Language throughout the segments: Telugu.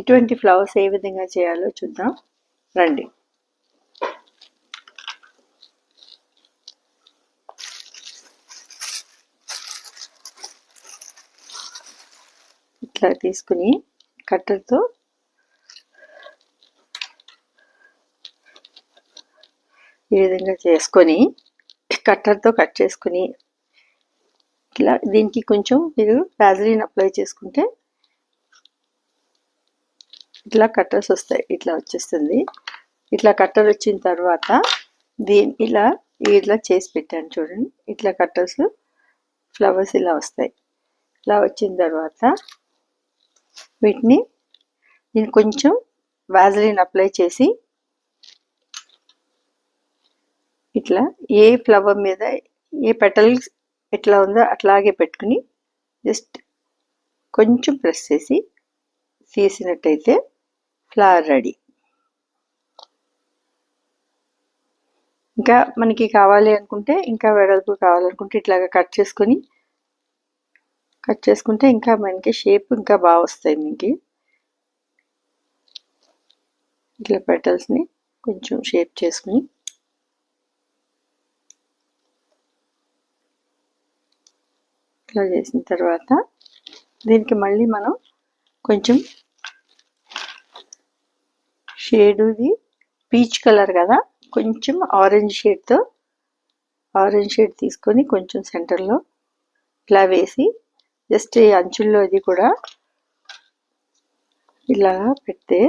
ఇటువంటి ఫ్లవర్స్ ఏ విధంగా చేయాలో చూద్దాం రండి. ఇట్లా తీసుకుని కట్టర్తో ఈ విధంగా చేసుకొని కట్టర్తో కట్ చేసుకుని ఇట్లా దీనికి కొంచెం మీరు వ్యాజిలిన్ అప్లై చేసుకుంటే ఇట్లా కట్టర్స్ వస్తాయి. ఇట్లా వచ్చేస్తుంది. ఇట్లా కట్టర్ వచ్చిన తర్వాత ఇలా చేసి పెట్టాను చూడండి. ఇట్లా కట్టర్స్ ఫ్లవర్స్ ఇలా వస్తాయి. ఇలా వచ్చిన తర్వాత దీన్ని కొంచెం వ్యాజిలిన్ అప్లై చేసి ఇట్లా ఏ ఫ్లవర్ మీద ఏ పెటల్స్ ఎట్లా ఉందో అట్లాగే పెట్టుకుని జస్ట్ కొంచెం ప్రెస్ చేసి తీసినట్టయితే ఫ్లవర్ రెడీ. ఇంకా మనకి కావాలి అనుకుంటే, ఇంకా వెడల్పు కావాలనుకుంటే ఇట్లాగా కట్ చేసుకుంటే ఇంకా మనకి షేప్ ఇంకా బాగా వస్తాయి. మీకు ఇట్లా పెటల్స్ని కొంచెం షేప్ చేసుకుని ఇట్లా చేసిన తర్వాత దీనికి మళ్ళీ మనం కొంచెం షేడ్, ఇది పీచ్ కలర్ కదా, కొంచెం ఆరెంజ్ షేడ్ తీసుకొని కొంచెం సెంటర్లో ఇలా వేసి జస్ట్ ఈ అంచుల్లో ఇది కూడా ఇలా పెడితే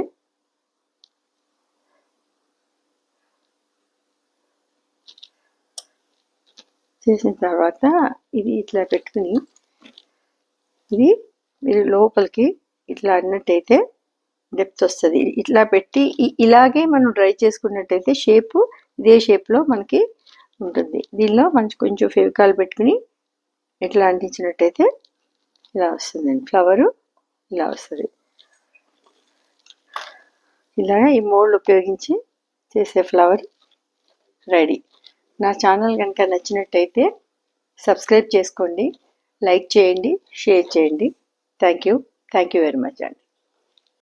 చేసిన తర్వాత ఇది ఇట్లా పెట్టుకుని ఇది మీరు లోపలికి ఇట్లా అన్నట్టయితే డెప్త్ వస్తుంది. ఇట్లా పెట్టి ఇలాగే మనం డ్రై చేసుకున్నట్టయితే షేపు ఇదే షేప్లో మనకి ఉంటుంది. దీనిలో మంచి కొంచెం ఫెవికాల్ పెట్టుకుని ఇట్లా అంటించినట్టయితే ఇలా వస్తుందండి. ఫ్లవరు ఇలా వస్తుంది. ఇలా ఈ మోల్డ్ ఉపయోగించి చేసే ఫ్లవర్ రెడీ. నా ఛానల్ కనుక నచ్చినట్టయితే సబ్స్క్రైబ్ చేసుకోండి, లైక్ చేయండి, షేర్ చేయండి. థ్యాంక్ యూ వెరీ మచ్ అండి.